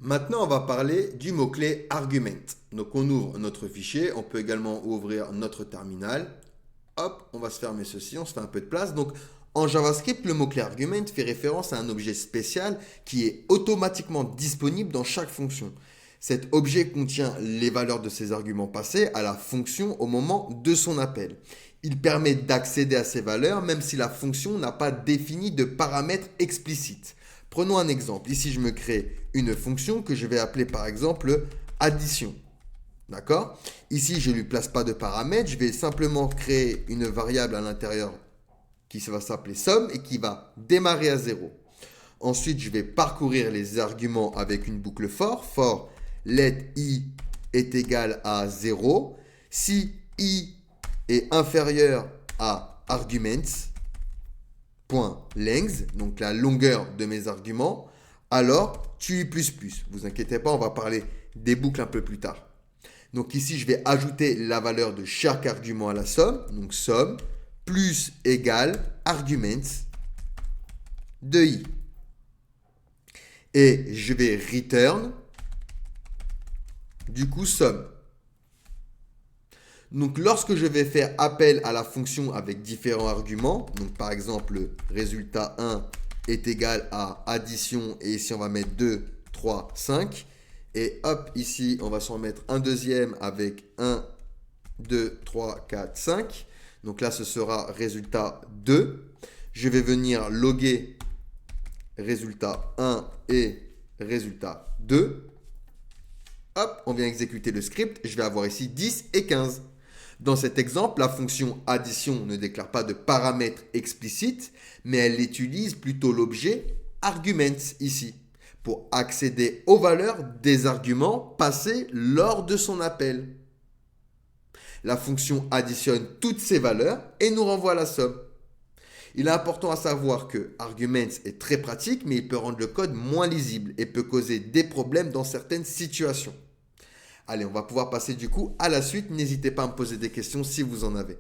Maintenant, on va parler du mot-clé argument. Donc, on ouvre notre fichier. On peut également ouvrir notre terminal. Hop, on va se fermer ceci. On se fait un peu de place. Donc, en JavaScript, le mot-clé argument fait référence à un objet spécial qui est automatiquement disponible dans chaque fonction. Cet objet contient les valeurs de ses arguments passés à la fonction au moment de son appel. Il permet d'accéder à ces valeurs même si la fonction n'a pas défini de paramètres explicites. Prenons un exemple. Ici, je me crée une fonction que je vais appeler par exemple addition. D'accord? Ici, je ne lui place pas de paramètres. Je vais simplement créer une variable à l'intérieur qui va s'appeler somme et qui va démarrer à 0. Ensuite, je vais parcourir les arguments avec une boucle for. For let i est égal à 0. Si i est inférieur à arguments.length, donc la longueur de mes arguments, alors tu vous inquiétez pas, on va parler des boucles un peu plus tard. Donc ici, je vais ajouter la valeur de chaque argument à la somme. Donc somme plus égale arguments de i. Et je vais return du coup somme. Donc lorsque je vais faire appel à la fonction avec différents arguments, donc par exemple résultat 1 est égal à addition et ici on va mettre 2, 3, 5. Et hop, ici on va s'en mettre un deuxième avec 1, 2, 3, 4, 5. Donc là ce sera résultat 2. Je vais venir loguer résultat 1 et résultat 2. Hop, on vient exécuter le script. Je vais avoir ici 10 et 15. Dans cet exemple, la fonction addition ne déclare pas de paramètres explicites, mais elle utilise plutôt l'objet arguments ici pour accéder aux valeurs des arguments passés lors de son appel. La fonction additionne toutes ces valeurs et nous renvoie la somme. Il est important à savoir que arguments est très pratique, mais il peut rendre le code moins lisible et peut causer des problèmes dans certaines situations. Allez, on va pouvoir passer du coup à la suite. N'hésitez pas à me poser des questions si vous en avez.